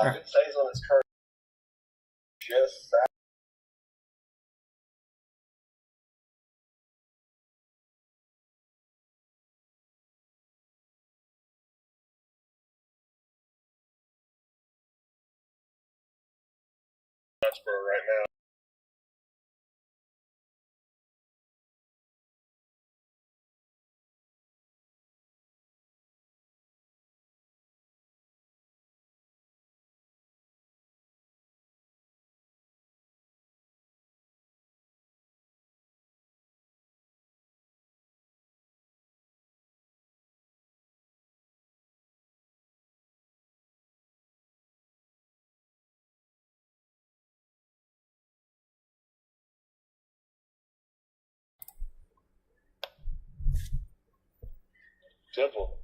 If it stays on its current, just for right now. Simple.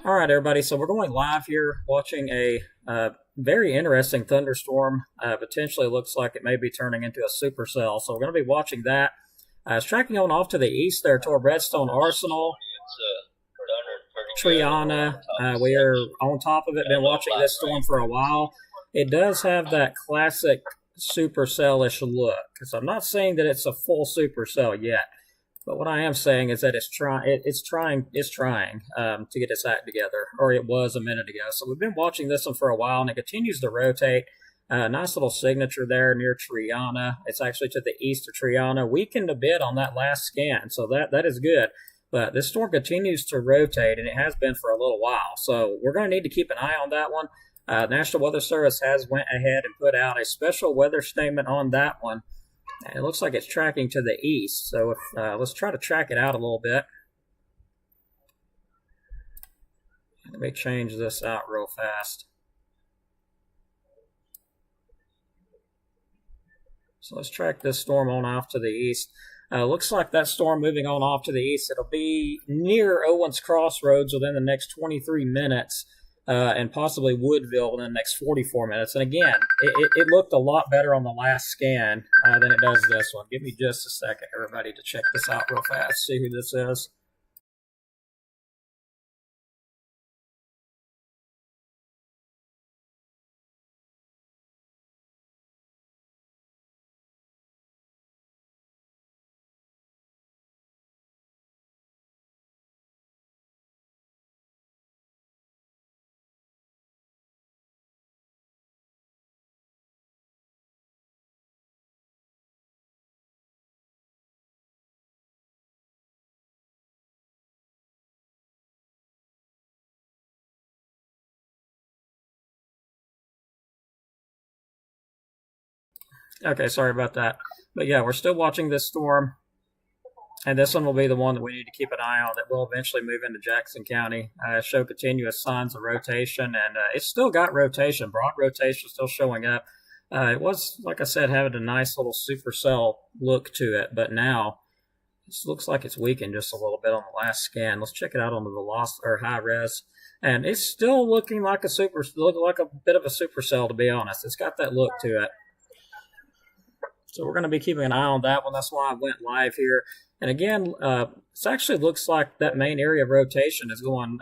All right, everybody. So we're going live here, watching a very interesting thunderstorm. Potentially looks like it may be turning into a supercell. So we're going to be watching that. It's tracking on off to the east there toward Redstone Arsenal. Triana. We are on top of it. Been watching this storm for a while. It does have that classic supercell-ish look. So I'm not saying that it's a full supercell yet. But what I am saying is that it's trying to get its act together, or it was a minute ago. So we've been watching this one for a while, and it continues to rotate. Nice little signature there near Triana. It's actually to the east of Triana. Weakened a bit on that last scan, so that is good. But this storm continues to rotate, and it has been for a little while. So we're going to need to keep an eye on that one. National Weather Service has went ahead and put out a special weather statement on that one. It looks like it's tracking to the east, so if, let's try to track it out a little bit. Let me change this out real fast. So let's track this storm on off to the east. Looks like that storm moving on off to the east, it'll be near Owens Crossroads within the next 23 minutes. And possibly Woodville within the next 44 minutes. And again, it looked a lot better on the last scan than it does this one. Give me just a second, everybody, to check this out real fast, see who this is. Okay, sorry about that. But yeah, we're still watching this storm. And this one will be the one that we need to keep an eye on that will eventually move into Jackson County. Show continuous signs of rotation, and it's still got rotation. Broad rotation still showing up. It was, like I said, having a nice little supercell look to it, but now it looks like it's weakened just a little bit on the last scan. Let's check it out on the velocity or high res, and it's still looking like a bit of a supercell, to be honest. It's got that look to it. So we're going to be keeping an eye on that one. That's why I went live here. And again, it actually looks like that main area of rotation is going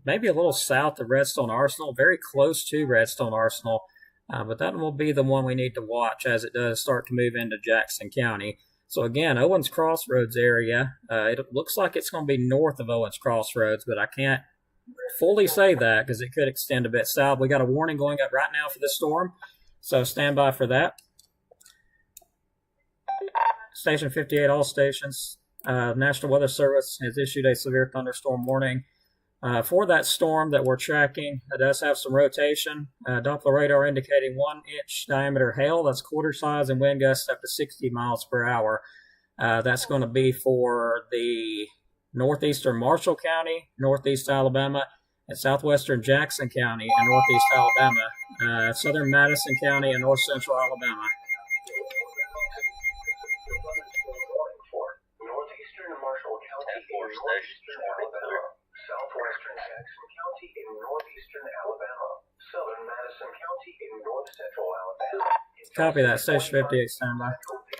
maybe a little south of Redstone Arsenal, very close to Redstone Arsenal. But that will be the one we need to watch as it does start to move into Jackson County. So again, Owens Crossroads area, it looks like it's going to be north of Owens Crossroads, but I can't fully say that because it could extend a bit south. We got a warning going up right now for this storm, so stand by for that. Station 58, all stations. National Weather Service has issued a severe thunderstorm warning for that storm that we're tracking. It does have some rotation. Doppler radar indicating 1-inch diameter hail. That's quarter size, and wind gusts up to 60 miles per hour. That's going to be for the northeastern Marshall County, northeast Alabama, and southwestern Jackson County and northeast Alabama, southern Madison County, and north central Alabama. Northeastern Alabama, southwestern Jackson County in northeastern Alabama, southern Madison County in north central Alabama. Copy that. Station 58, standby. At 5:38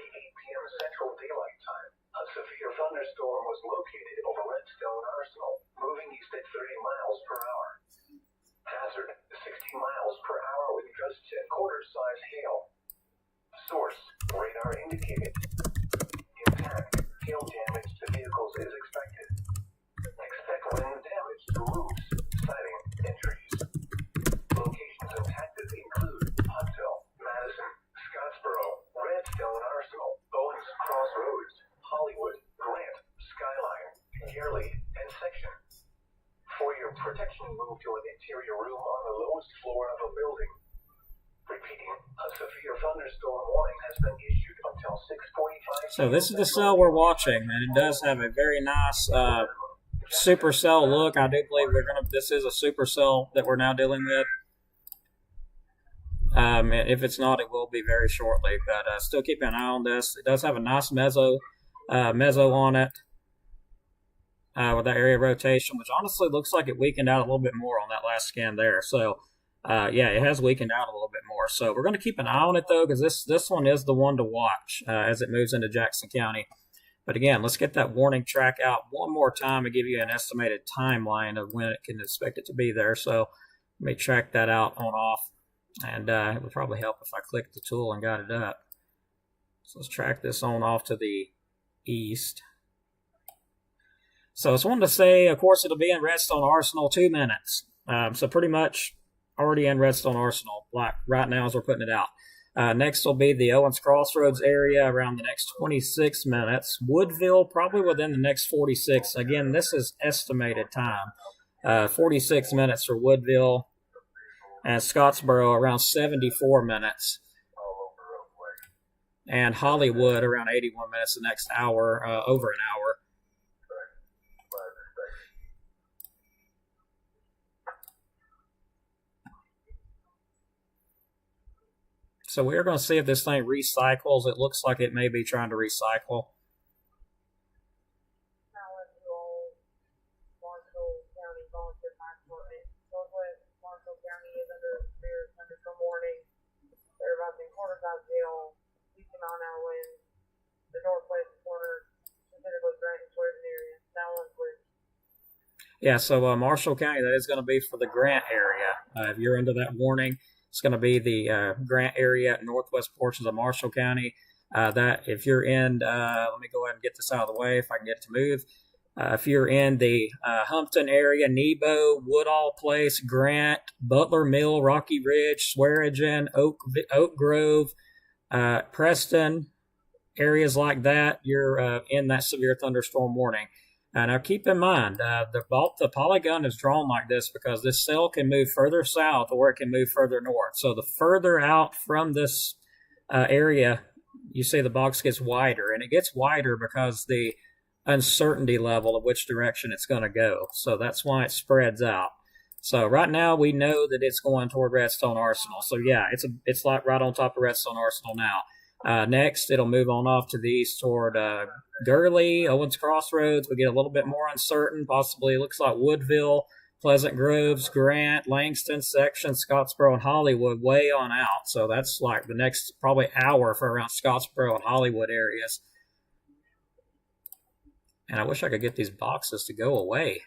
p.m. Central Daylight Time, a severe thunderstorm was located over Redstone Arsenal, moving east at 30 miles per hour. gusts and quarter-size hail. Source, radar indicated. Impact, hail damage to vehicles is expected. Expect wind damage to roofs, siding, and trees. Locations impacted include Huntsville, Madison, Scottsboro, Redstone Arsenal, Owens Crossroads, Hollywood, Grant, Skyline, Yearly, and Section. For your protection, move to an interior room on the lowest floor of a building. Repeating, a severe thunderstorm warning has been issued until 6:45. So this is the cell we're watching, and it does have a very nice supercell look. I do believe this is a supercell that we're now dealing with. If it's not, it will be very shortly. But still keeping an eye on this. It does have a nice mezzo on it with that area rotation, which honestly looks like it weakened out a little bit more on that last scan there. So, yeah, it has weakened out a little bit more. So we're going to keep an eye on it, though, because this one is the one to watch as it moves into Jackson County. But again, let's get that warning track out one more time and give you an estimated timeline of when it can expect it to be there. So let me track that out on off. And it would probably help if I clicked the tool and got it up. So let's track this on off to the east. So I just wanted to say, of course, it'll be in Redstone Arsenal 2 minutes. So pretty much already in Redstone Arsenal, like right now as we're putting it out. Next will be the Owens Crossroads area around the next 26 minutes. Woodville probably within the next 46. Again, this is estimated time. 46 minutes for Woodville. And Scottsboro around 74 minutes. And Hollywood around 81 minutes the next hour, over an hour. So we're going to see if this thing recycles. It looks like it may be trying to recycle. Yeah, so Marshall County, that is going to be for the Grant area. If you're into that warning, it's going to be the Grant area, northwest portions of Marshall County. That if you're in, let me go ahead and get this out of the way if I can get it to move. If you're in the Humpton area, Nebo, Woodall Place, Grant, Butler Mill, Rocky Ridge, Swearingen, Oak Grove, Preston, areas like that, you're in that severe thunderstorm warning. Now keep in mind, the polygon is drawn like this because this cell can move further south or it can move further north. So the further out from this area, you see the box gets wider. And it gets wider because the uncertainty level of which direction it's going to go. So that's why it spreads out. So right now we know that it's going toward Redstone Arsenal. So yeah, it's like right on top of Redstone Arsenal now. Next, it'll move on off to the east toward Gurley, Owens Crossroads. We get a little bit more uncertain. Possibly it looks like Woodville, Pleasant Groves, Grant, Langston, Section, Scottsboro, and Hollywood way on out. So that's like the next probably hour for around Scottsboro and Hollywood areas. And I wish I could get these boxes to go away.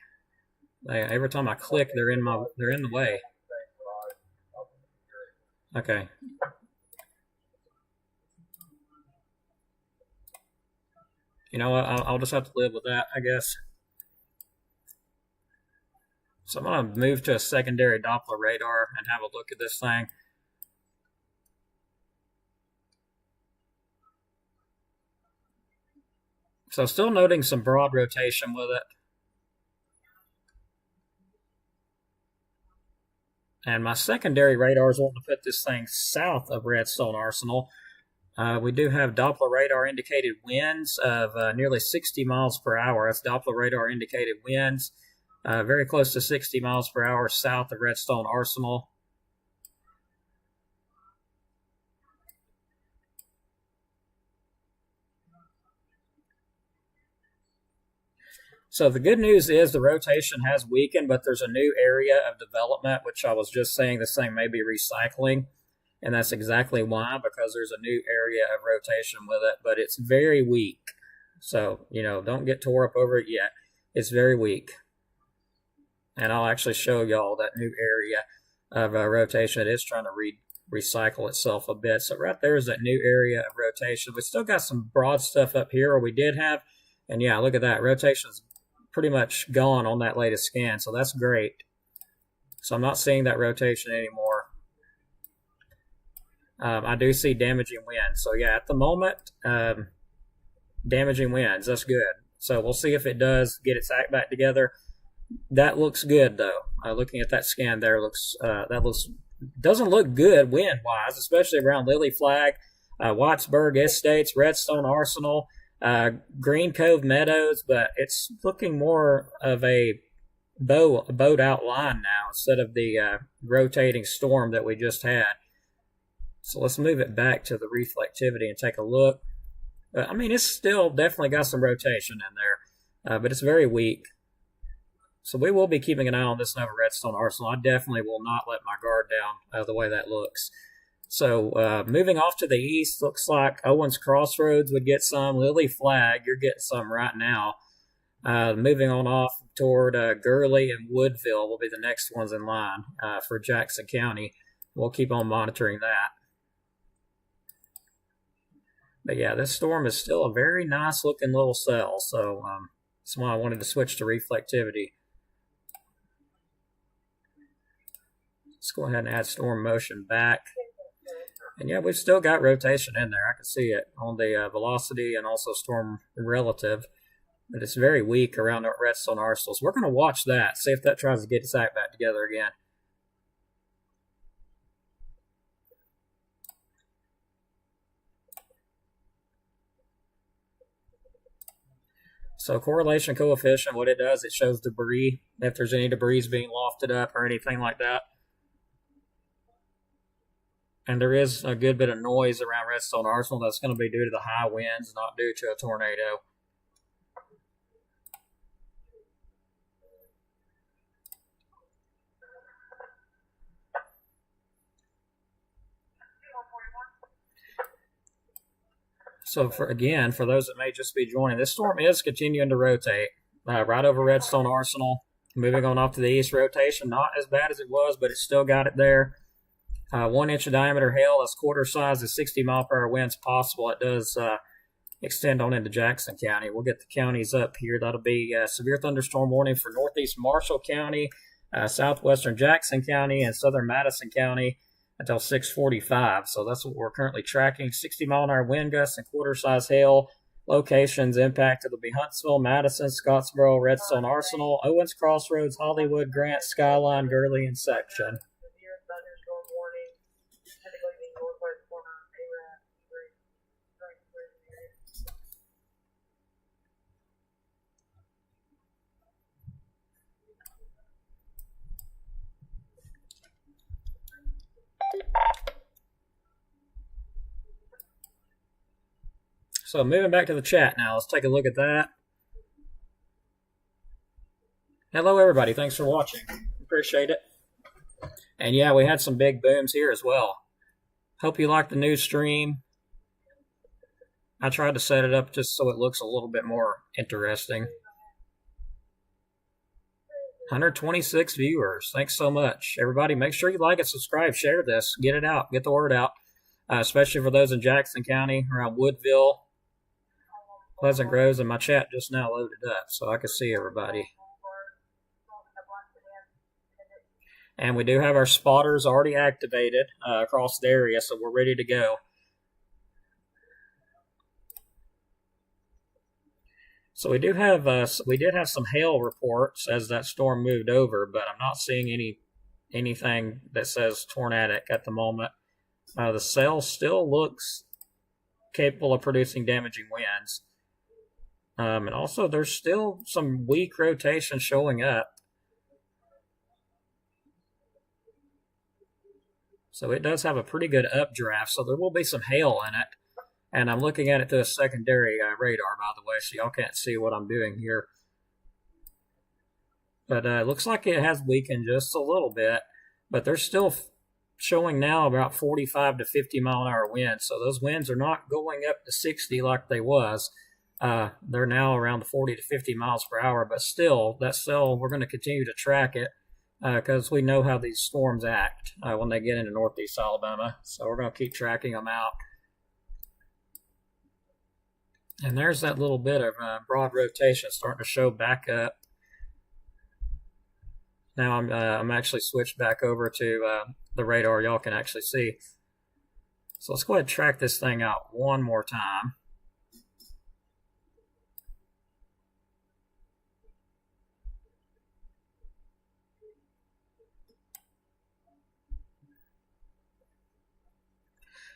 Every time I click, they're in the way. Okay. You know what? I'll just have to live with that, I guess. So I'm going to move to a secondary Doppler radar and have a look at this thing. So still noting some broad rotation with it. And my secondary radar is wanting to put this thing south of Redstone Arsenal. We do have Doppler radar indicated winds of nearly 60 miles per hour. That's Doppler radar indicated winds. Very close to 60 miles per hour south of Redstone Arsenal. So the good news is the rotation has weakened, but there's a new area of development, which I was just saying this thing may be recycling. And that's exactly why, because there's a new area of rotation with it, but it's very weak. So, don't get tore up over it yet. It's very weak. And I'll actually show y'all that new area of rotation. It is trying to recycle itself a bit. So right there is that new area of rotation. We still got some broad stuff up here, or we did have, and yeah, look at that. Rotation's pretty much gone on that latest scan, so that's great. So I'm not seeing that rotation anymore. I do see damaging winds. So yeah, at the moment, damaging winds, that's good. So we'll see if it does get its act back together. That looks good though. Looking at that scan there, doesn't look good wind-wise, especially around Lily Flag, Wattsburg Estates, Redstone Arsenal, Green Cove Meadows, but it's looking more of a boat outline now instead of the rotating storm that we just had. So let's move it back to the reflectivity and take a look. I mean, it's still definitely got some rotation in there, but it's very weak. So we will be keeping an eye on this Nova Redstone Arsenal. I definitely will not let my guard down the way that looks. So moving off to the east, looks like Owens Crossroads would get some. Lily Flag, you're getting some right now. Moving on off toward Gurley and Woodville will be the next ones in line for Jackson County. We'll keep on monitoring that. But yeah, this storm is still a very nice looking little cell. So that's why I wanted to switch to reflectivity. Let's go ahead and add storm motion back. And yeah, we've still got rotation in there. I can see it on the velocity and also storm relative. But it's very weak around our Redstone Arsenal. So we're going to watch that, see if that tries to get its act back together again. So correlation coefficient, what it does, it shows debris, if there's any debris being lofted up or anything like that. And there is a good bit of noise around Redstone Arsenal that's going to be due to the high winds, not due to a tornado. So for those that may just be joining, this storm is continuing to rotate right over Redstone Arsenal. Moving on off to the east, rotation not as bad as it was, but it's still got it there. 1 inch of diameter hail, that's quarter size, is 60 mile per hour winds possible. It does extend on into Jackson County. We'll get the counties up here. That'll be severe thunderstorm warning for northeast Marshall County, southwestern Jackson County, and southern Madison County until 6:45. So that's what we're currently tracking. 60 mile an hour wind gusts and quarter size hail. Locations impacted will be Huntsville, Madison, Scottsboro, Redstone Arsenal, Owens Crossroads, Hollywood, Grant, Skyline, Gurley, and Section. So moving back to the chat now, let's take a look at that. Hello, everybody. Thanks for watching. Appreciate it. And yeah, we had some big booms here as well. Hope you liked the new stream. I tried to set it up just so it looks a little bit more interesting. 126 viewers. Thanks so much. Everybody, make sure you like and subscribe. Share this. Get it out. Get the word out. Especially for those in Jackson County, around Woodville, Pleasant Groves, and my chat just now loaded up so I can see everybody. And we do have our spotters already activated across the area, so we're ready to go. So we did have some hail reports as that storm moved over, but I'm not seeing anything that says tornadic at the moment. The cell still looks capable of producing damaging winds. And also, there's still some weak rotation showing up. So it does have a pretty good updraft, so there will be some hail in it. And I'm looking at it through a secondary radar, by the way, so y'all can't see what I'm doing here. But it looks like it has weakened just a little bit, but there's still showing now about 45 to 50 mile an hour winds. So those winds are not going up to 60 like they was. They're now around the 40 to 50 miles per hour, but still, that cell, we're going to continue to track it because we know how these storms act when they get into northeast Alabama. So we're going to keep tracking them out. And there's that little bit of broad rotation starting to show back up. Now I'm actually switched back over to the radar. Y'all can actually see. So let's go ahead and track this thing out one more time.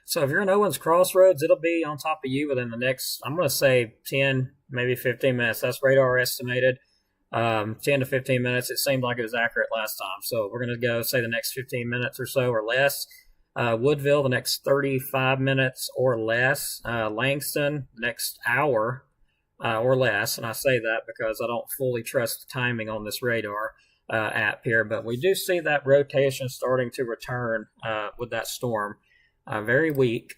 So if you're in Owens Crossroads, it'll be on top of you within the next, I'm going to say 10, maybe 15 minutes. That's radar estimated. 10 to 15 minutes. It seemed like it was accurate last time. So we're going to go, say, the next 15 minutes or so or less. Woodville, the next 35 minutes or less. Langston, the next hour or less. And I say that because I don't fully trust the timing on this radar app here. But we do see that rotation starting to return with that storm. Very weak.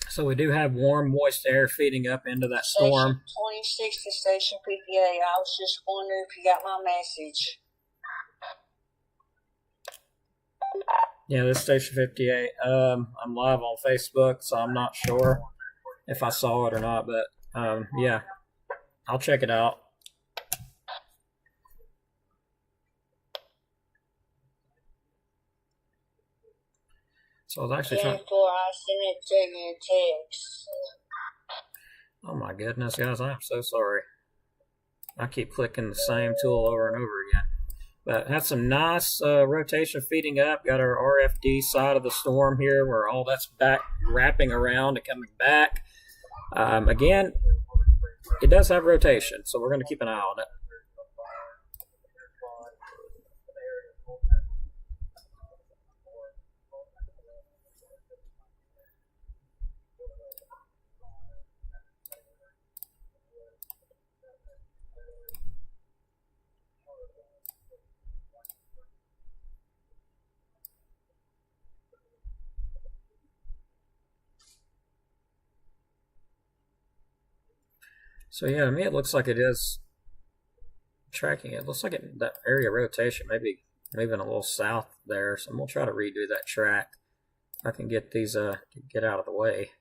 So we do have warm, moist air feeding up into that storm. Station 26 to Station 58. I was just wondering if you got my message. Yeah, this is Station 58. I'm live on Facebook, so I'm not sure if I saw it or not, but yeah, I'll check it out. So I was actually trying. Before I sent it to you a text. Oh my goodness, guys, I am so sorry. I keep clicking the same tool over and over again. But have some nice rotation feeding up. Got our RFD side of the storm here where all that's back wrapping around and coming back. Again, it does have rotation, so we're going to keep an eye on it. So yeah, to me it looks like it is tracking. It looks like that area rotation maybe moving a little south there. So I'm gonna try to redo that track. If I can get these get out of the way.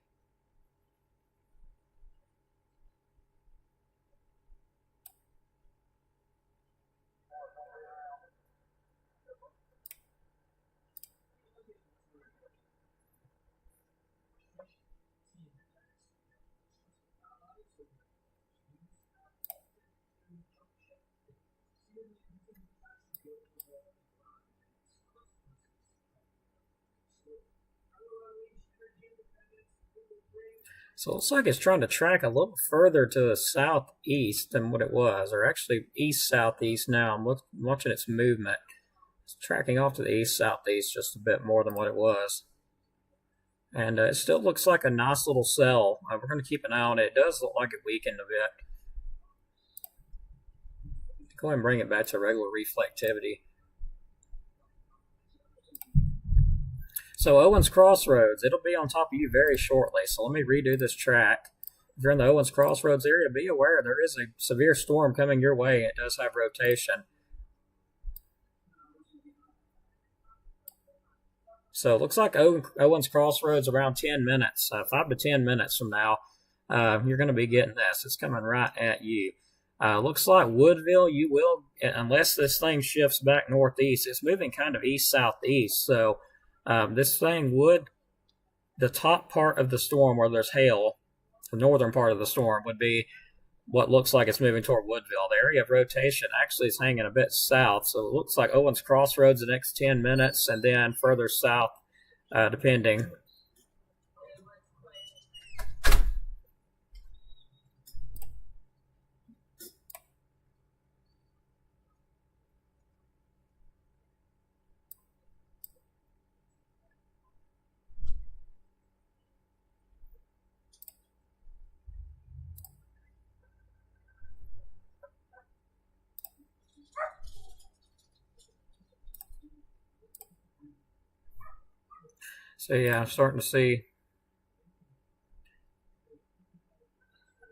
So it looks like it's trying to track a little further to the southeast than what it was, or actually east-southeast now. I'm watching its movement. It's tracking off to the east-southeast just a bit more than what it was. And it still looks like a nice little cell. We're going to keep an eye on it. It does look like it weakened a bit. Go ahead and bring it back to regular reflectivity. So Owens Crossroads, it'll be on top of you very shortly. So let me redo this track. If you're in the Owens Crossroads area, be aware there is a severe storm coming your way. It does have rotation. So it looks like Owens Crossroads around 10 minutes, 5 to 10 minutes from now, you're going to be getting this. It's coming right at you. Looks like Woodville, you will, unless this thing shifts back northeast, it's moving kind of east-southeast. So this thing the top part of the storm where there's hail, the northern part of the storm, would be what looks like it's moving toward Woodville. The area of rotation actually is hanging a bit south, so it looks like Owens Crossroads the next 10 minutes, and then further south, depending. So yeah, I'm starting to see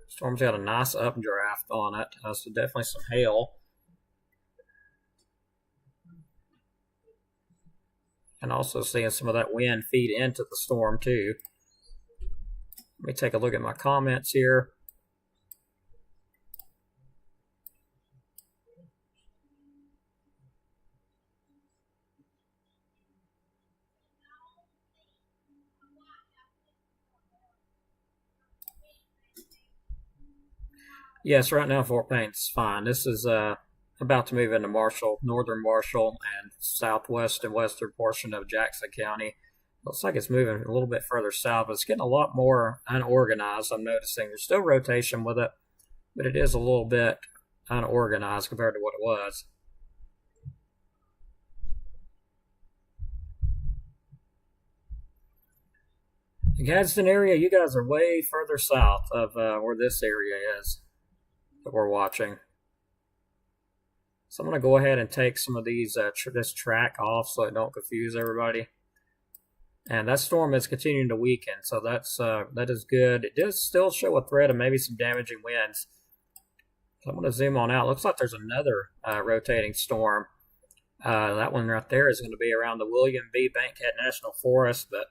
storm's got a nice updraft on it. So definitely some hail. And also seeing some of that wind feed into the storm too. Let me take a look at my comments here. Yes, right now Fort Payne's fine. This is about to move into Marshall, northern Marshall, and southwest and western portion of Jackson County. Looks like it's moving a little bit further south, but it's getting a lot more unorganized. I'm noticing there's still rotation with it, but it is a little bit unorganized compared to what it was. The Gadsden area, you guys are way further south of where this area is that we're watching. So I'm going to go ahead and take some of these this track off so it don't confuse everybody. And that storm is continuing to weaken, so that is good. It does still show a threat of maybe some damaging winds. So I'm going to zoom on out. Looks like there's another rotating storm. That one right there is going to be around the William B. Bankhead National Forest, but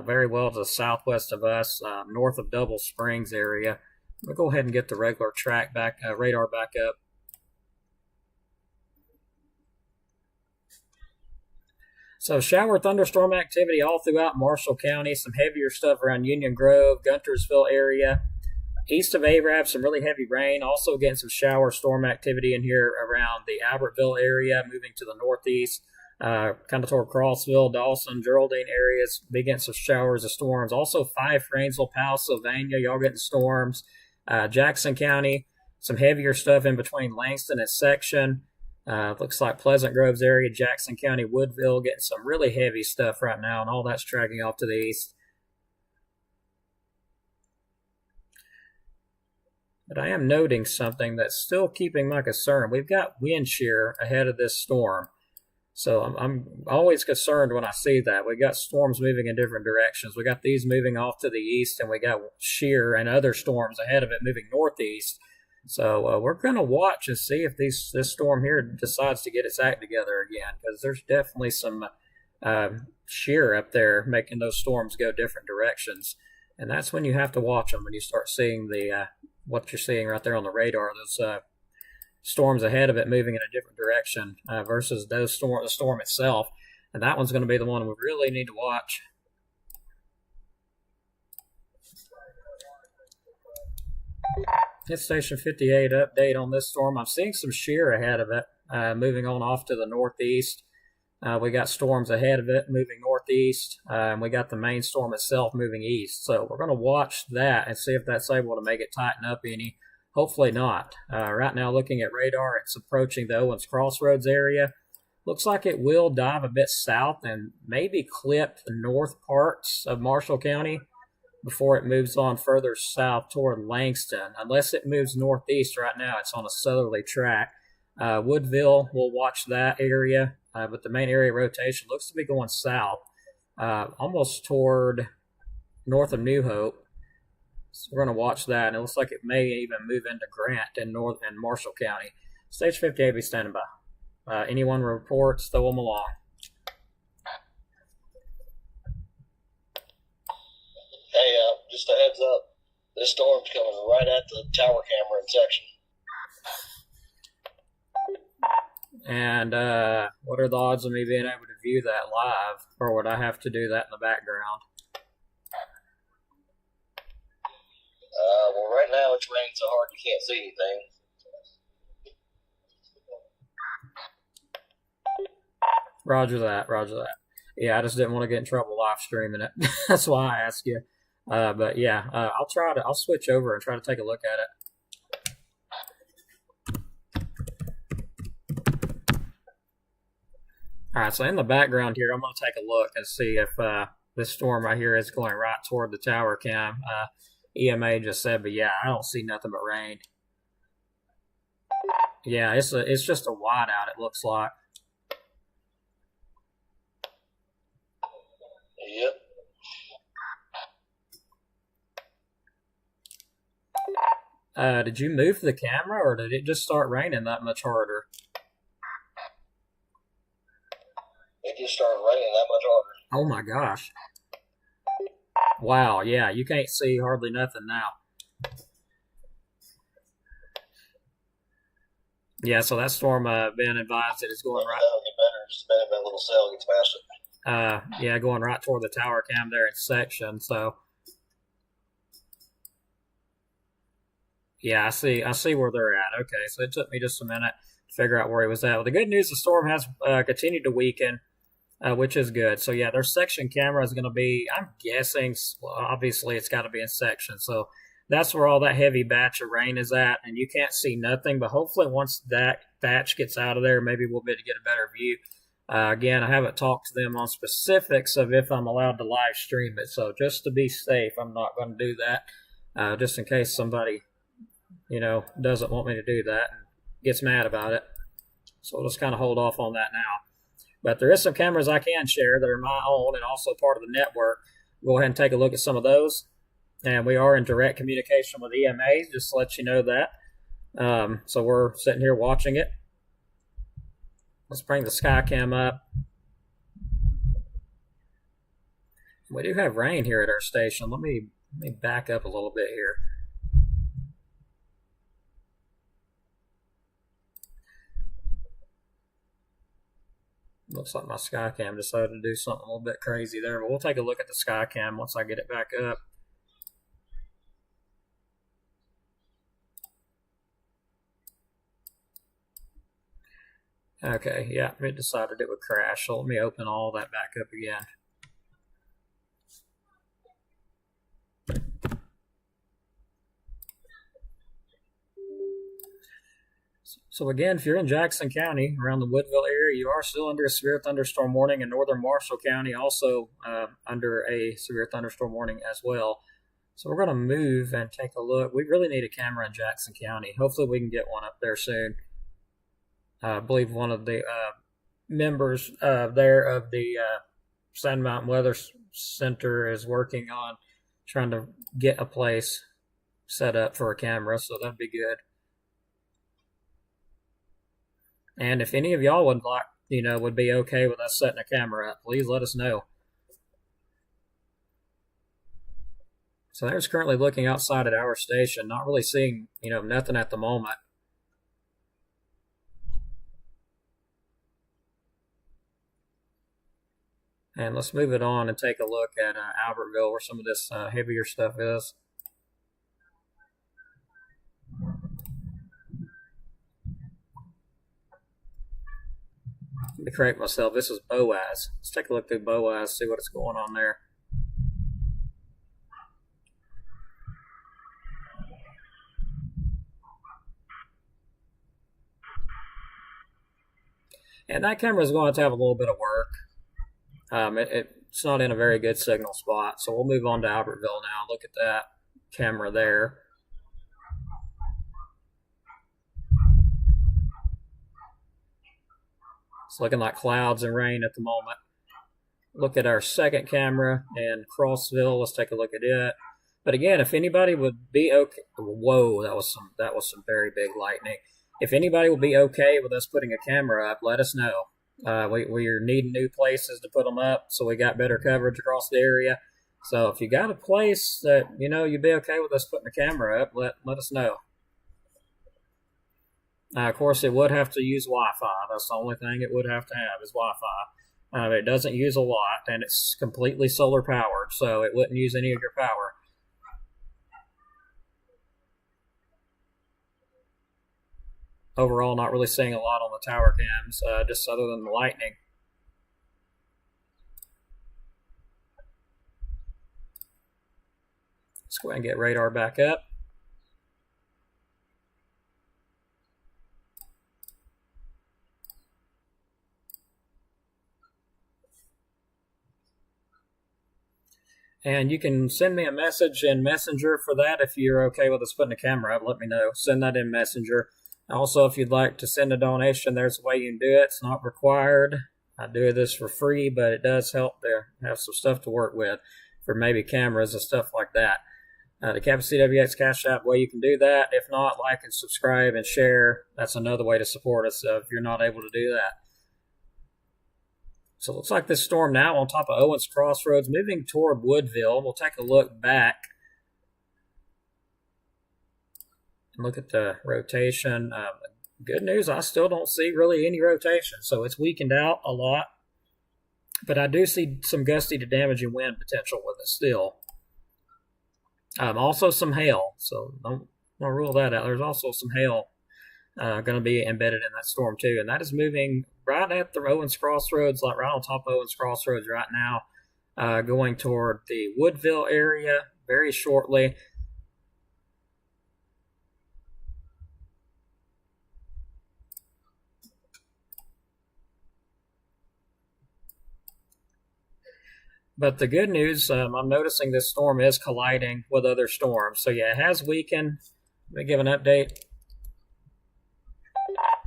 very well to the southwest of us, north of Double Springs area. We'll go ahead and get the regular track back, radar back up. So shower thunderstorm activity all throughout Marshall County. Some heavier stuff around Union Grove, Guntersville area. East of Arab, some really heavy rain. Also getting some shower storm activity in here around the Albertville area, moving to the northeast, kind of toward Crossville, Dawson, Geraldine areas. Big getting some showers of storms. Also Fife, Rainsville, Powell, Sylvania, y'all getting storms. Jackson County, some heavier stuff in between Langston and Section. Looks like Pleasant Groves area, Jackson County, Woodville, getting some really heavy stuff right now, and all that's dragging off to the east. But I am noting something that's still keeping my concern. We've got wind shear ahead of this storm. So I'm always concerned when I see that. We got storms moving in different directions. We got these moving off to the east, and we got shear and other storms ahead of it moving northeast. So we're going to watch and see if this storm here decides to get its act together again, because there's definitely some shear up there making those storms go different directions. And that's when you have to watch them, when you start seeing the what you're seeing right there on the radar, those storms ahead of it moving in a different direction versus the storm itself. And that one's going to be the one we really need to watch. Hit Station 58 update on this storm. I'm seeing some shear ahead of it, moving on off to the northeast. We got storms ahead of it moving northeast, and we got the main storm itself moving east. So we're going to watch that and see if that's able to make it tighten up any. Hopefully not. Right now, looking at radar, it's approaching the Owens Crossroads area. Looks like it will dive a bit south and maybe clip the north parts of Marshall County before it moves on further south toward Langston. Unless it moves northeast right now, it's on a southerly track. Woodville, we'll watch that area, but the main area rotation looks to be going south, almost toward north of New Hope. So we're going to watch that, and it looks like it may even move into Grant in North and Marshall County. Stage 58 be standing by. Anyone reports, throw them along. Hey, just a heads up. This storm's coming right at the tower camera section. And what are the odds of me being able to view that live, or would I have to do that in the background? Well, right now it's raining so hard you can't see anything. Roger that, roger that. Yeah, I just didn't want to get in trouble live streaming it. That's why I asked you. But yeah, I'll switch over and try to take a look at it. All right, so in the background here, I'm going to take a look and see if this storm right here is going right toward the tower cam. EMA just said, but yeah, I don't see nothing but rain. Yeah, it's just a whiteout, it looks like. Yep. Did you move the camera, or did it just start raining that much harder? It just started raining that much harder. Oh my gosh. Wow, yeah, you can't see hardly nothing now. Yeah, so that storm been advised that it's going right. That'll get better. Just a little sail gets past it. Yeah, going right toward the tower cam there in section. So yeah, I see where they're at. Okay, so it took me just a minute to figure out where he was at. Well, the good news, the storm has continued to weaken, which is good. So yeah, their section camera is going to be, I'm guessing, well, obviously it's got to be in section. So that's where all that heavy batch of rain is at, and you can't see nothing. But hopefully once that batch gets out of there, maybe we'll be able to get a better view. Again, I haven't talked to them on specifics of if I'm allowed to live stream it. So just to be safe, I'm not going to do that, just in case somebody, doesn't want me to do that and gets mad about it. So we'll just kind of hold off on that now. But there is some cameras I can share that are my own and also part of the network. Go ahead and take a look at some of those. And we are in direct communication with EMA, just to let you know that. So we're sitting here watching it. Let's bring the Skycam up. We do have rain here at our station. Let me back up a little bit here. Looks like my Skycam decided to do something a little bit crazy there, but we'll take a look at the Skycam once I get it back up. Okay, yeah, it decided it would crash, so let me open all that back up again. So again, if you're in Jackson County, around the Woodville area, you are still under a severe thunderstorm warning. In northern Marshall County, also under a severe thunderstorm warning as well. So we're going to move and take a look. We really need a camera in Jackson County. Hopefully we can get one up there soon. I believe one of the members there of the Sand Mountain Weather Center is working on trying to get a place set up for a camera, so that'd be good. And if any of y'all would like, would be okay with us setting a camera up, please let us know. So there's currently looking outside at our station, not really seeing, nothing at the moment. And let's move it on and take a look at Albertville, where some of this heavier stuff is. Let me correct myself. This is Boaz. Let's take a look through Boaz, see what's going on there. And that camera is going to have a little bit of work. It's not in a very good signal spot, so we'll move on to Albertville now. Look at that camera there. It's looking like clouds and rain at the moment. Look at our second camera in Crossville. Let's take a look at it. But again, if anybody would be okay, whoa, that was some very big lightning. If anybody would be okay with us putting a camera up, let us know. We're needing new places to put them up, so we got better coverage across the area. So if you got a place that you'd be okay with us putting a camera up, let us know. Of course, it would have to use Wi-Fi. That's the only thing it would have to have is Wi-Fi. It doesn't use a lot, and it's completely solar powered, so it wouldn't use any of your power. Overall, not really seeing a lot on the tower cams, just other than the lightning. Let's go ahead and get radar back up. And you can send me a message in Messenger for that if you're okay with us putting a camera up. Let me know. Send that in Messenger. Also, if you'd like to send a donation, there's a way you can do it. It's not required. I do this for free, but it does help to have some stuff to work with for maybe cameras and stuff like that. The Captain CWX Cash App, well, you can do that. If not, like and subscribe and share. That's another way to support us if you're not able to do that. So it looks like this storm now on top of Owens Crossroads, moving toward Woodville. We'll take a look back. Look at the rotation. Good news, I still don't see really any rotation. So it's weakened out a lot. But I do see some gusty to damaging wind potential with it still. Also some hail. So don't rule that out. There's also some hail going to be embedded in that storm too. And that is moving right at the Owens Crossroads, like right on top of Owens Crossroads right now, going toward the Woodville area very shortly. But the good news, I'm noticing this storm is colliding with other storms. So yeah, it has weakened. Let me give an update.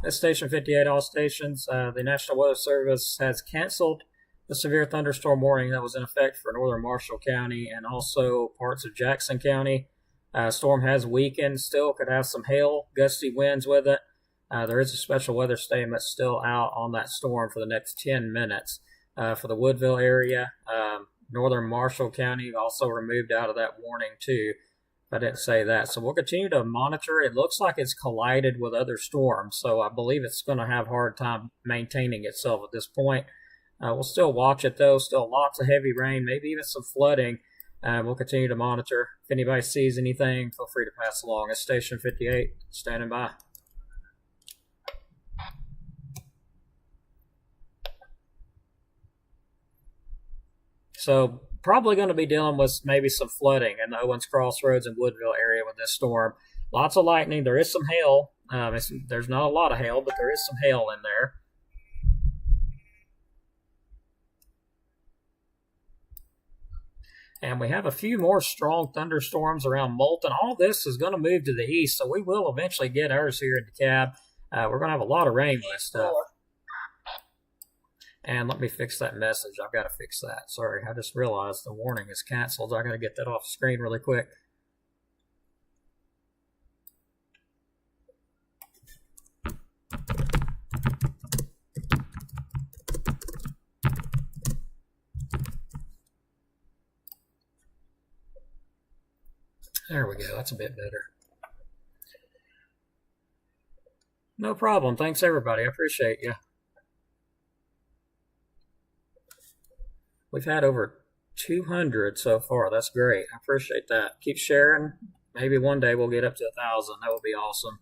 This Station 58, all stations. The National Weather Service has canceled the severe thunderstorm warning that was in effect for northern Marshall County and also parts of Jackson County. Storm has weakened. Still could have some hail, gusty winds with it. There is a special weather statement still out on that storm for the next 10 minutes. For the Woodville area, northern Marshall County also removed out of that warning too. I didn't say that. So we'll continue to monitor. It looks like it's collided with other storms, so I believe it's going to have a hard time maintaining itself at this point. We'll still watch it though. Still lots of heavy rain, maybe even some flooding. We'll continue to monitor. If anybody sees anything, feel free to pass along. It's Station 58, standing by. So probably going to be dealing with maybe some flooding in the Owens Crossroads and Woodville area with this storm. Lots of lightning. There is some hail. There's not a lot of hail, but there is some hail in there. And we have a few more strong thunderstorms around Moulton. All this is going to move to the east, so we will eventually get ours here in DeKalb. We're going to have a lot of rain with this stuff. And let me fix that message. I've got to fix that. Sorry, I just realized the warning is canceled. I got to get that off the screen really quick. There we go. That's a bit better. No problem. Thanks, everybody. I appreciate you. We've had over 200 so far. That's great. I appreciate that. Keep sharing. Maybe one day we'll get up to 1,000. That would be awesome.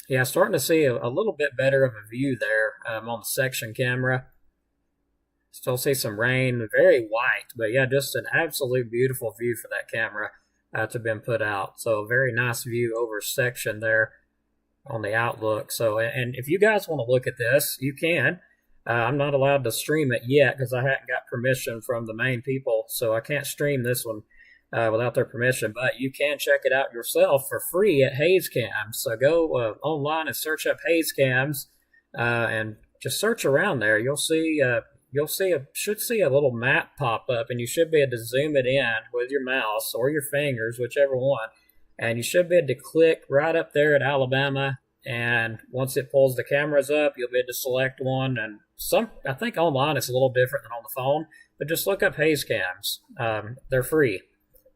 Yeah, starting to see a little bit better of a view there on the section camera. Still see some rain, very white, but yeah, just an absolute beautiful view for that camera to have been put out. So a very nice view over section there on the Outlook. So, and if you guys want to look at this, you can. I'm not allowed to stream it yet because I hadn't got permission from the main people, so I can't stream this one without their permission. But you can check it out yourself for free at HazeCams. So go online and search up HazeCams and just search around there. You'll see. Should see a little map pop up, and you should be able to zoom it in with your mouse or your fingers, whichever one. And you should be able to click right up there at Alabama. And once it pulls the cameras up, you'll be able to select one. And I think online it's a little different than on the phone, but just look up HazeCams. They're free.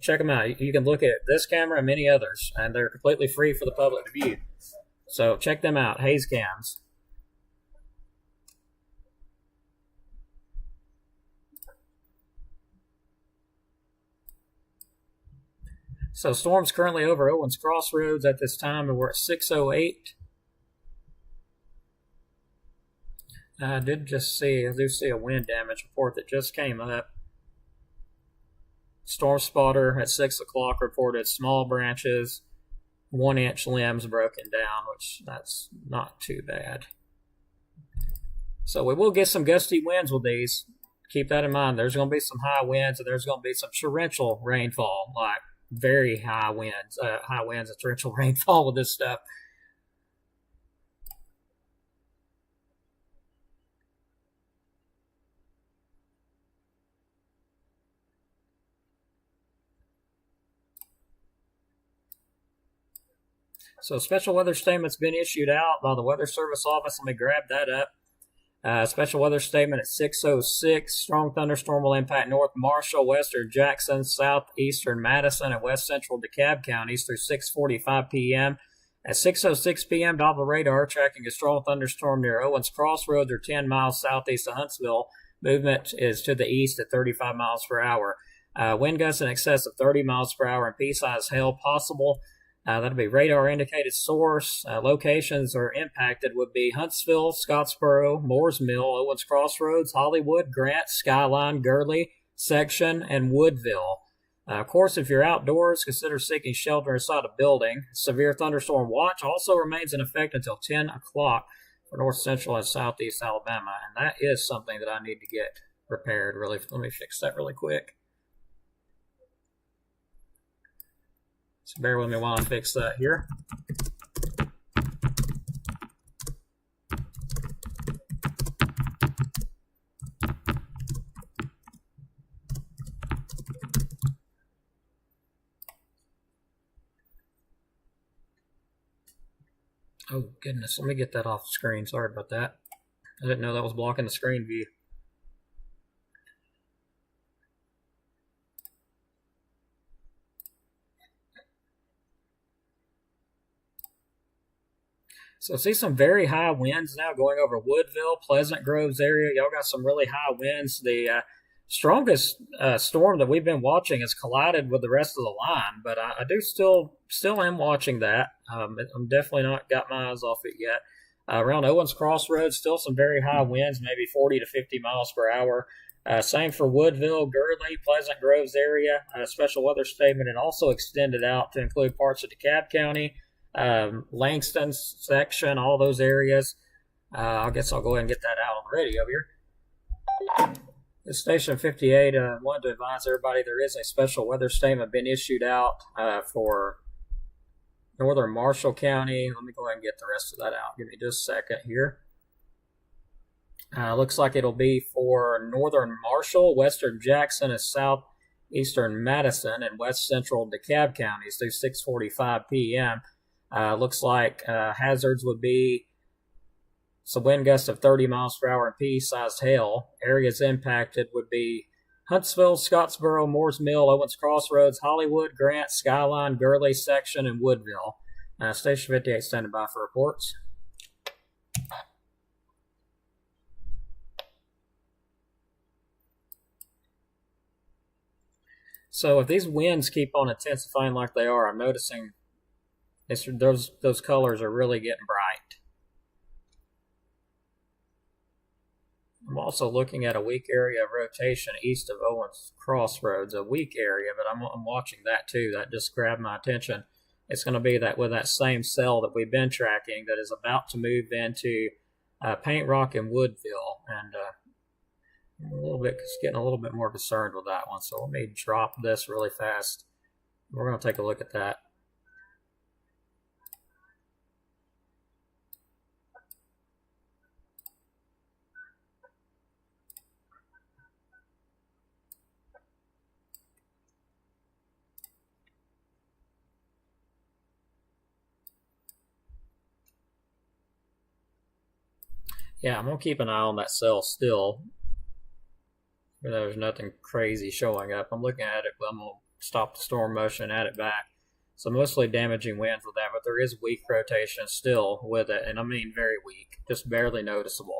Check them out. You can look at this camera and many others, and they're completely free for the public to view. So check them out, HazeCams. So storm's currently over Owens Crossroads at this time, and we're at 6:08. I do see a wind damage report that just came up. Storm spotter at 6 o'clock reported small branches, 1-inch limbs broken down, which that's not too bad. So we will get some gusty winds with these. keep that in mind. There's going to be some high winds, and there's going to be some torrential rainfall, like very high winds and torrential rainfall with this stuff. So special weather statement's been issued out by the Weather Service office. Let me grab that up. Special weather statement at 6:06. Strong thunderstorm will impact North Marshall, western Jackson, southeastern Madison, and west central DeKalb counties through 6:45 p.m. At 6:06 p.m., Doppler radar tracking a strong thunderstorm near Owens Crossroads or 10 miles southeast of Huntsville. Movement is to the east at 35 miles per hour. Wind gusts in excess of 30 miles per hour and pea-sized hail possible. That'll be radar indicated source. Locations are impacted would be Huntsville, Scottsboro, Moores Mill, Owens Crossroads, Hollywood, Grant, Skyline, Gurley, Section, and Woodville. Of course, if you're outdoors, consider seeking shelter inside a building. Severe thunderstorm watch also remains in effect until 10 o'clock for north central and southeast Alabama, and that is something that I need to get repaired. Really, let me fix that really quick. So bear with me while I fix that here. Oh goodness, let me get that off the screen. Sorry about that. I didn't know that was blocking the screen view. So see some very high winds now going over Woodville, Pleasant Groves area. Y'all got some really high winds. The strongest storm that we've been watching has collided with the rest of the line, but I do still am watching that. I'm definitely not got my eyes off it yet. Around Owens Crossroads, still some very high winds, maybe 40 to 50 miles per hour. Same for Woodville, Gurley, Pleasant Groves area. Special weather statement and also extended out to include parts of DeKalb County, Langston section, all those areas. I guess I'll go ahead and get that out on the radio here. This Station 58 wanted to advise everybody there is a special weather statement been issued out for northern Marshall County. Let me go ahead and get the rest of that out. Give me just a second here. Looks like it'll be for northern Marshall, western Jackson, and southeastern Madison, and west central DeKalb counties through 6:45 p.m. Looks like hazards would be some wind gusts of 30 miles per hour and pea-sized hail. Areas impacted would be Huntsville, Scottsboro, Moores Mill, Owens Crossroads, Hollywood, Grant, Skyline, Gurley Section, and Woodville. Station 58 standing by for reports. So if these winds keep on intensifying like they are, I'm noticing those colors are really getting bright. I'm also looking at a weak area of rotation east of Owens Crossroads, a weak area, but I'm watching that too. That just grabbed my attention. It's going to be that with that same cell that we've been tracking that is about to move into Paint Rock and Woodville, and I'm getting a little bit more concerned with that one. So let me drop this really fast. We're going to take a look at that. Yeah, I'm going to keep an eye on that cell still. There's nothing crazy showing up. I'm looking at it, but I'm going to stop the storm motion and add it back. So mostly damaging winds with that, but there is weak rotation still with it, and I mean very weak, just barely noticeable.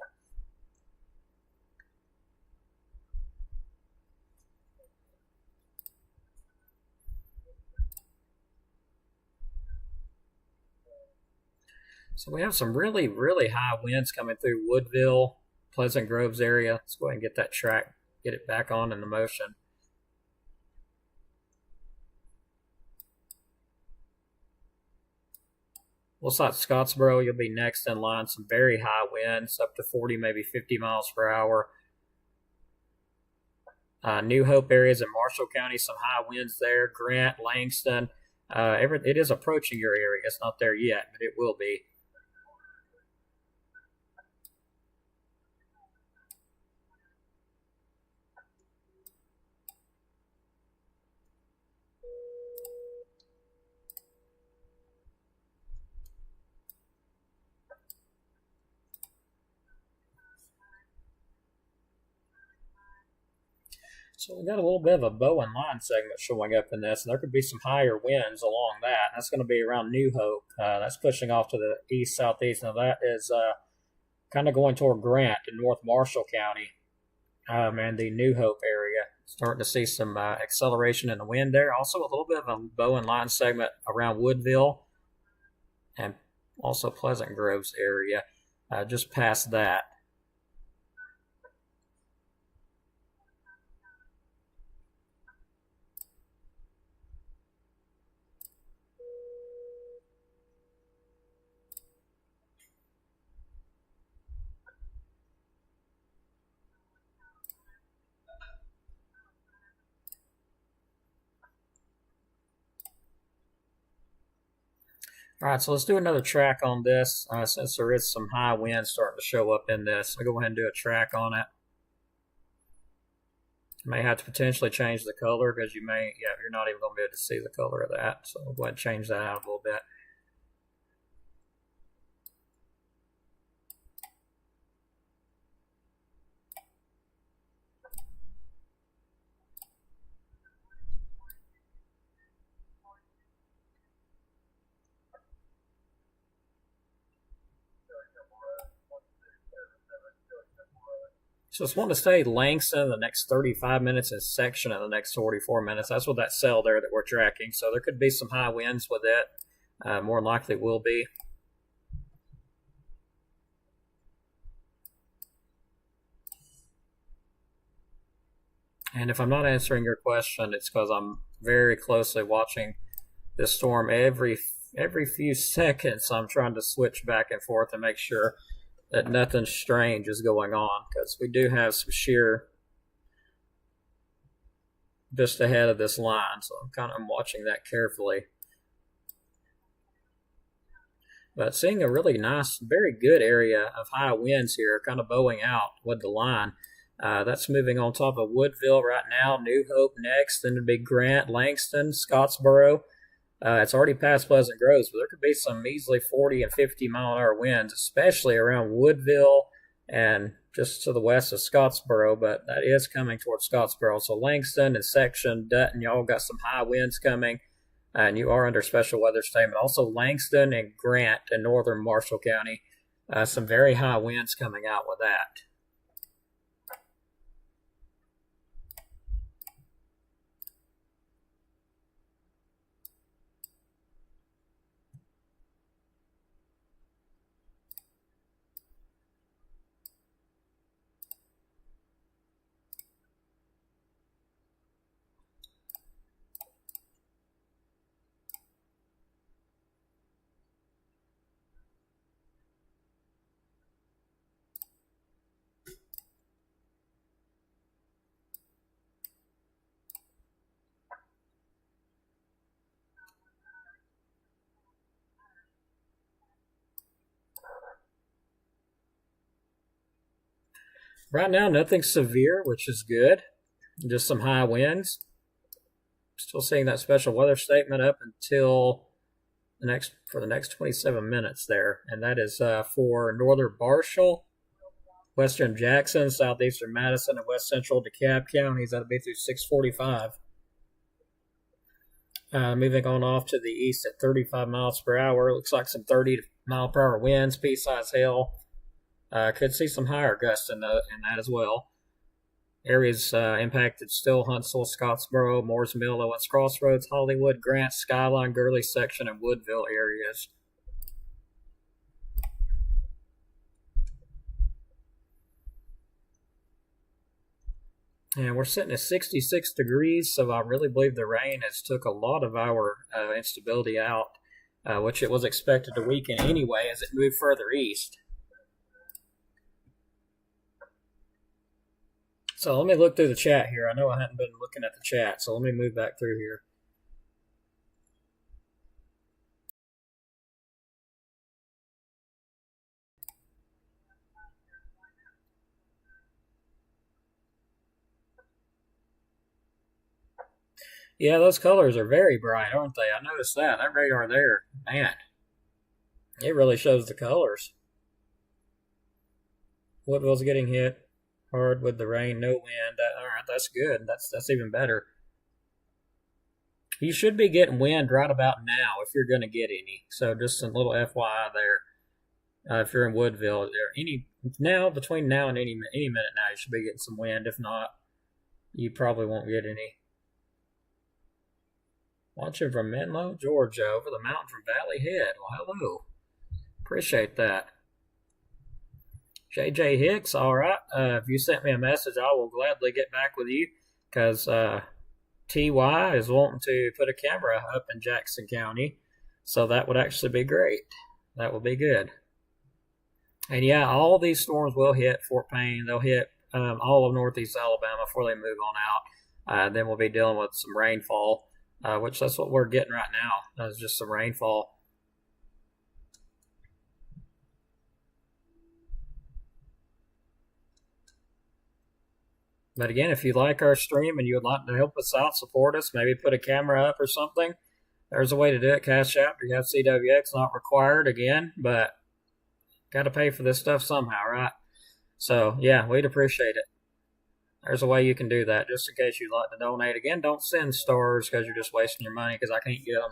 So we have some really, really high winds coming through Woodville, Pleasant Groves area. Let's go ahead and get that track, get it back on in the motion. Looks like Scottsboro, you'll be next in line. Some very high winds, up to 40, maybe 50 miles per hour. New Hope areas in Marshall County, some high winds there. Grant, Langston. It is approaching your area. It's not there yet, but it will be. So we got a little bit of a bow and line segment showing up in this, and there could be some higher winds along that. That's going to be around New Hope. That's pushing off to the east-southeast. Now that is kind of going toward Grant in North Marshall County and the New Hope area. Starting to see some acceleration in the wind there. Also a little bit of a bow and line segment around Woodville and also Pleasant Groves area just past that. All right, so let's do another track on this since there is some high winds starting to show up in this. I'll go ahead and do a track on it. May have to potentially change the color because you're not even going to be able to see the color of that. So we'll go ahead and change that out a little bit. So it's wanting to stay Langston the next 35 minutes and Section in the next 44 minutes. That's what that cell there that we're tracking. So there could be some high winds with it. More than likely will be. And if I'm not answering your question, it's because I'm very closely watching this storm every few seconds. I'm trying to switch back and forth and make sure that nothing strange is going on, because we do have some shear just ahead of this line, so I'm watching that carefully. But seeing a really nice, very good area of high winds here, kind of bowing out with the line. That's moving on top of Woodville right now, New Hope next, then it'd be Grant, Langston, Scottsboro. It's already past Pleasant Groves, but there could be some easily 40 and 50 mile an hour winds, especially around Woodville and just to the west of Scottsboro, but that is coming towards Scottsboro. So Langston and Section, Dutton, y'all got some high winds coming, and you are under special weather statement. Also Langston and Grant in northern Marshall County, some very high winds coming out with that. Right now, nothing severe, which is good. Just some high winds. Still seeing that special weather statement up until the next 27 minutes there, and that is for northern Marshall, western Jackson, southeastern Madison, and west central DeKalb counties. That'll be through 6:45. Moving on off to the east at 35 miles per hour. Looks like some 30 mile per hour winds, pea-sized hail. Could see some higher gusts in that as well. Areas impacted still Huntsville, Scottsboro, Moores Mill, Owens Crossroads, Hollywood, Grant, Skyline, Gurley Section, and Woodville areas. And we're sitting at 66 degrees, so I really believe the rain has took a lot of our instability out, which it was expected to weaken anyway as it moved further east. So let me look through the chat here. I know I hadn't been looking at the chat, so let me move back through here. Yeah, those colors are very bright, aren't they? I noticed that. That radar there, man, it really shows the colors. Woodville's getting hit hard with the rain, no wind. All right, that's good. That's even better. You should be getting wind right about now if you're going to get any. So just a little FYI there. If you're in Woodville, between now and any minute now, you should be getting some wind. If not, you probably won't get any. Watching from Menlo, Georgia, over the mountain from Valley Head. Well, hello. Appreciate that. JJ Hicks, all right. If you sent me a message, I will gladly get back with you because TY is wanting to put a camera up in Jackson County. So that would actually be great. That would be good. And yeah, all these storms will hit Fort Payne. They'll hit all of northeast Alabama before they move on out. Then we'll be dealing with some rainfall. Which that's what we're getting right now. That's just some rainfall. But again, if you like our stream and you would like to help us out, support us, maybe put a camera up or something, there's a way to do it. Cash App, you have CWX, not required again, but got to pay for this stuff somehow, right? So yeah, we'd appreciate it. There's a way you can do that, just in case you'd like to donate. Again, don't send stars because you're just wasting your money because I can't get them.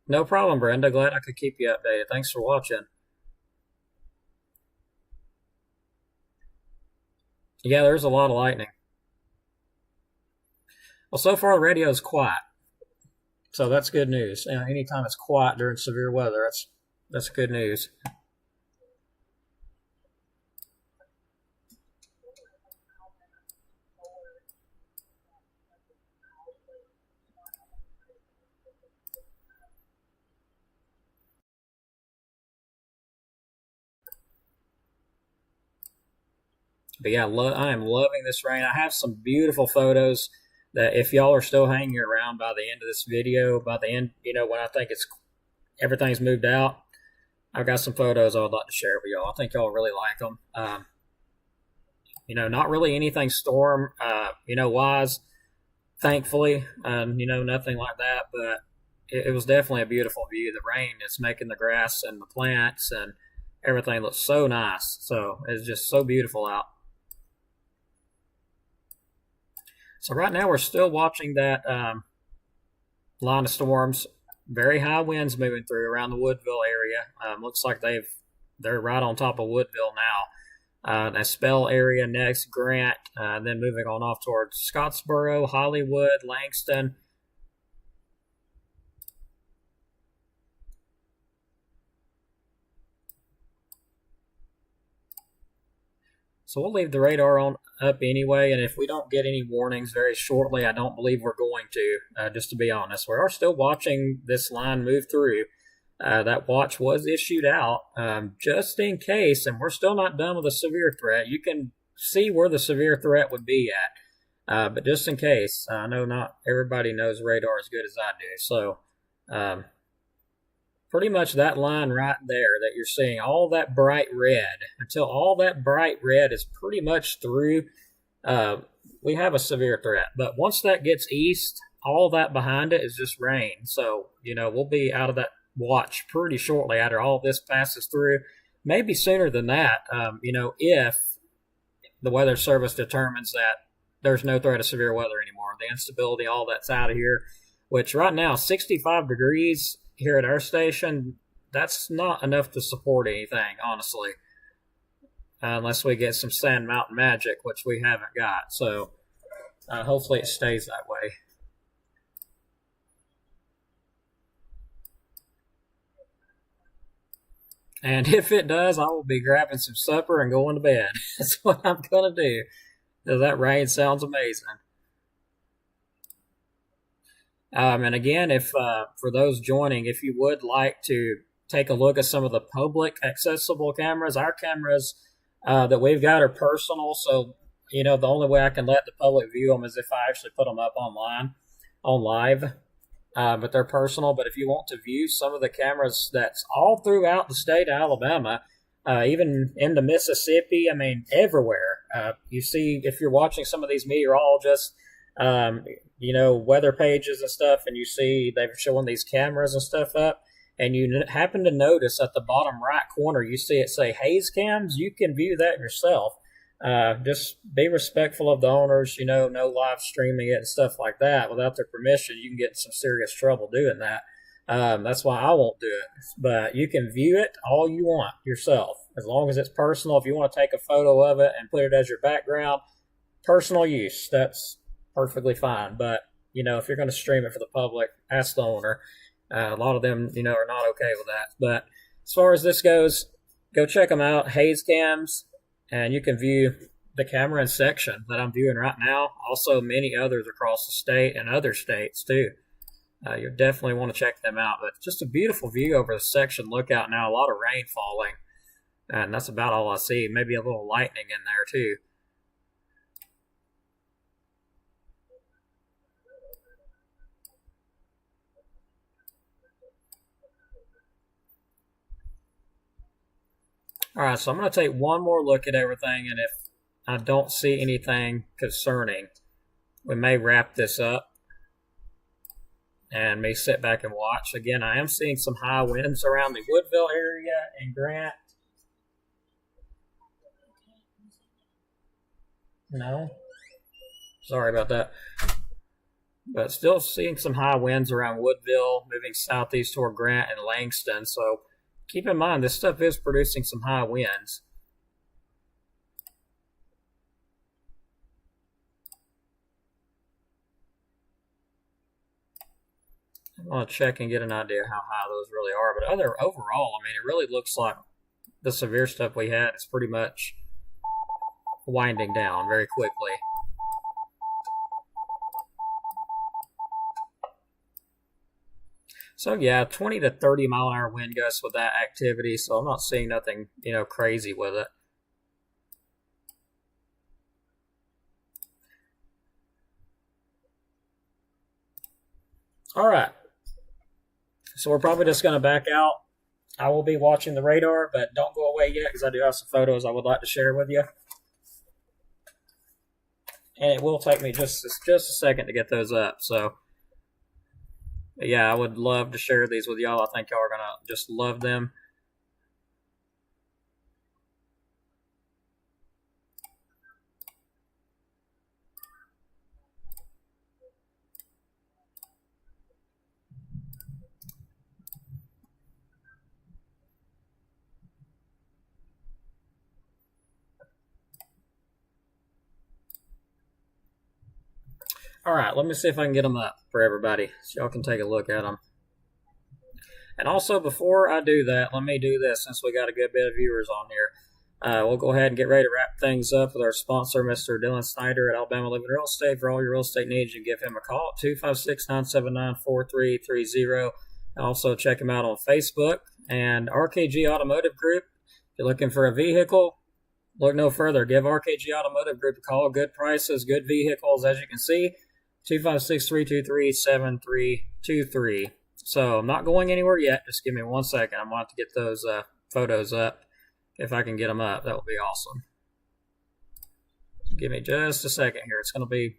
No problem, Brenda. Glad I could keep you updated. Thanks for watching. Yeah, there's a lot of lightning. Well, so far the radio is quiet. So that's good news. Anytime it's quiet during severe weather, that's good news. But yeah, I am loving this rain. I have some beautiful photos that if y'all are still hanging around by the end of this video, by the end, when I think everything's moved out, I've got some photos I would like to share with y'all. I think y'all really like them. Not really anything storm, wise, thankfully, nothing like that, but it was definitely a beautiful view. The rain is making the grass and the plants and everything look so nice. So it's just so beautiful out. So right now we're still watching that line of storms. Very high winds moving through around the Woodville area. Looks like they're right on top of Woodville now. That Spell area next, Grant, then moving on off towards Scottsboro, Hollywood, Langston. So we'll leave the radar up anyway, and if we don't get any warnings very shortly, I don't believe we're going to, just to be honest. We are still watching this line move through. That watch was issued out just in case, and we're still not done with a severe threat. You can see where the severe threat would be at, but just in case. I know not everybody knows radar as good as I do, so pretty much that line right there that you're seeing, all that bright red, until all that bright red is pretty much through, we have a severe threat. But once that gets east, all that behind it is just rain. So, we'll be out of that watch pretty shortly after all this passes through. Maybe sooner than that, if the Weather Service determines that there's no threat of severe weather anymore. The instability, all that's out of here, which right now, 65 degrees here at our station, that's not enough to support anything, honestly. Unless we get some Sand Mountain magic, which we haven't got. So hopefully it stays that way. And if it does, I will be grabbing some supper and going to bed. That's what I'm going to do. Because that rain sounds amazing. And again, if for those joining, if you would like to take a look at some of the public accessible cameras. Our cameras that we've got are personal, so the only way I can let the public view them is if I actually put them up online, on live. But they're personal. But if you want to view some of the cameras that's all throughout the state of Alabama, even into Mississippi, I mean, everywhere. You see, if you're watching some of these meteorologists, weather pages and stuff, and you see they're showing these cameras and stuff up, and you happen to notice at the bottom right corner, you see it say Haze Cams, you can view that yourself. Just be respectful of the owners, no live streaming it and stuff like that. Without their permission, you can get in some serious trouble doing that. That's why I won't do it. But you can view it all you want yourself, as long as it's personal. If you want to take a photo of it and put it as your background, personal use, that's perfectly fine. But, if you're going to stream it for the public, ask the owner. A lot of them, are not okay with that. But as far as this goes, go check them out, Haze Cams, and you can view the camera in section that I'm viewing right now. Also, many others across the state and other states, too. You definitely want to check them out. But just a beautiful view over the section lookout now. A lot of rain falling. And that's about all I see. Maybe a little lightning in there, too. All right, so I'm going to take one more look at everything, and if I don't see anything concerning, we may wrap this up and may sit back and watch. Again, I am seeing some high winds around the Woodville area and Grant. No? Sorry about that. But still seeing some high winds around Woodville, moving southeast toward Grant and Langston, so keep in mind, this stuff is producing some high winds. I want to check and get an idea how high those really are. But overall, I mean, it really looks like the severe stuff we had is pretty much winding down very quickly. So yeah, 20 to 30 mile an hour wind gusts with that activity. So I'm not seeing nothing, crazy with it. All right. So we're probably just going to back out. I will be watching the radar, but don't go away yet because I do have some photos I would like to share with you. And it will take me just a second to get those up. So yeah, I would love to share these with y'all. I think y'all are going to just love them. All right, let me see if I can get them up for everybody so y'all can take a look at them. And also, before I do that, let me do this since we got a good bit of viewers on here. We'll go ahead and get ready to wrap things up with our sponsor, Mr. Dylan Snyder at Alabama Living Real Estate. For all your real estate needs, you can give him a call at 256-979-4330. Also, check him out on Facebook and RKG Automotive Group. If you're looking for a vehicle, look no further. Give RKG Automotive Group a call. Good prices, good vehicles, as you can see. 256-323-7323. So I'm not going anywhere yet. Just give me 1 second. I'm going to have to get those photos up. If I can get them up, that would be awesome. Give me just a second here. It's going to be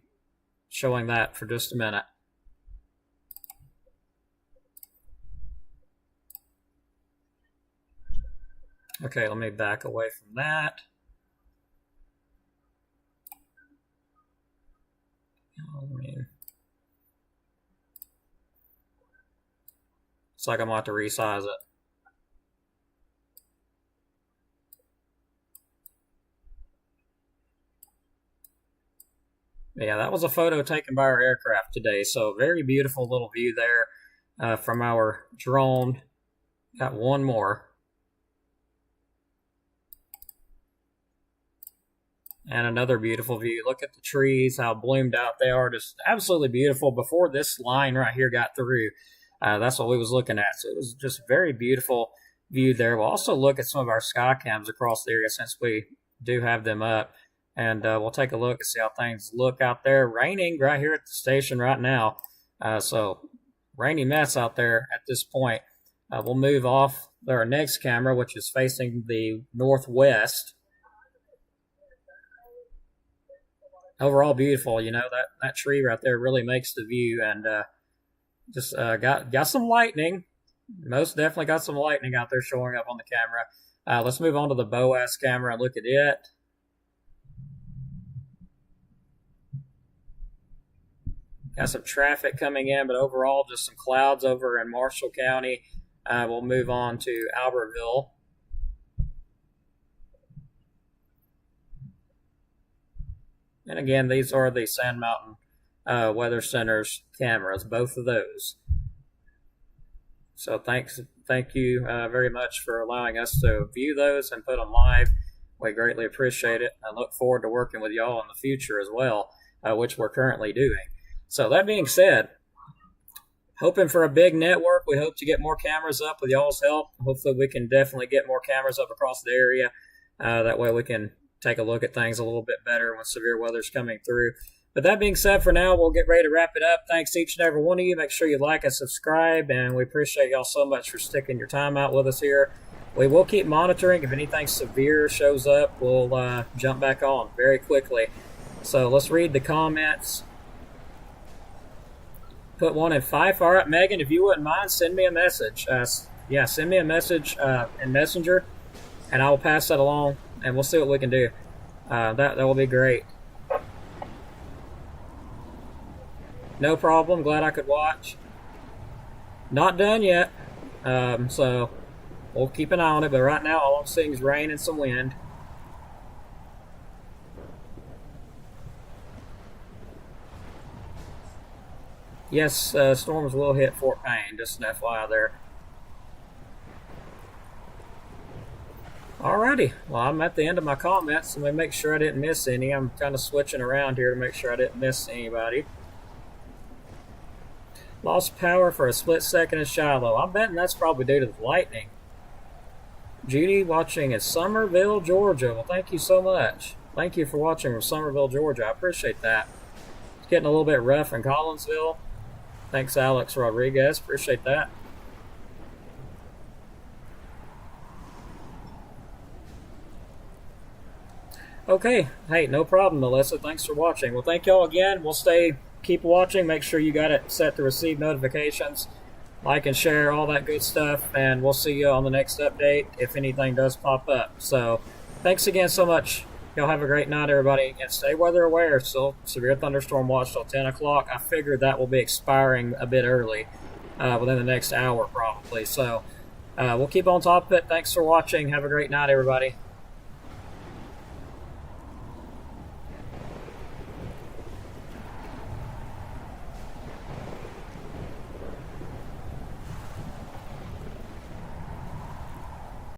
showing that for just a minute. Okay, let me back away from that. It's like I'm going to have to resize it. Yeah, that was a photo taken by our aircraft today. So very beautiful little view there from our drone. Got one more. And another beautiful view. Look at the trees, how bloomed out they are. Just absolutely beautiful. Before this line right here got through, That's what we was looking at. So it was just very beautiful view there. We'll also look at some of our sky cams across the area since we do have them up. And we'll take a look and see how things look out there. Raining right here at the station right now. So rainy mess out there at this point. We'll move off our next camera, which is facing the northwest. Overall beautiful, you know, that tree right there really makes the view, and just got some lightning. Most definitely got some lightning out there showing up on the camera. Let's move on to the Boaz camera and look at it. Got some traffic coming in, but overall just some clouds over in Marshall County. We'll move on to Albertville. And again, these are the Sand Mountain Weather Center's cameras, both of those. So thank you very much for allowing us to view those and put them live. We greatly appreciate it. I look forward to working with y'all in the future as well, which we're currently doing. So that being said, hoping for a big network. We hope to get more cameras up with y'all's help. Hopefully we can definitely get more cameras up across the area. That way we can take a look at things a little bit better when severe weather's coming through. But that being said, for now, we'll get ready to wrap it up. Thanks each and every one of you. Make sure you like and subscribe, and we appreciate y'all so much for sticking your time out with us here. We will keep monitoring. If anything severe shows up, we'll jump back on very quickly. So let's read the comments. Put one in 5. All right, Megan, if you wouldn't mind, send me a message. Send me a message in Messenger, and I will pass that along, and we'll see what we can do. That will be great. No problem. Glad I could watch. Not done yet, so we'll keep an eye on it. But right now, all I'm seeing is rain and some wind. Yes, storms will hit Fort Payne, just an FYI there. Alrighty, well, I'm at the end of my comments. Let me make sure I didn't miss any. I'm kind of switching around here to make sure I didn't miss anybody. Lost power for a split second in Shiloh. I'm betting that's probably due to the lightning. Judy watching in Summerville, Georgia. Well, thank you so much. Thank you for watching from Summerville, Georgia. I appreciate that. It's getting a little bit rough in Collinsville. Thanks, Alex Rodriguez. Appreciate that. Okay. Hey, no problem, Melissa. Thanks for watching. Well, thank y'all again. We'll keep watching. Make sure you got it set to receive notifications. Like and share, all that good stuff. And we'll see you on the next update if anything does pop up. So, thanks again so much. Y'all have a great night, everybody, and stay weather aware. Still severe thunderstorm watch till 10 o'clock. I figured that will be expiring a bit early, within the next hour probably. So we'll keep on top of it. Thanks for watching. Have a great night, everybody.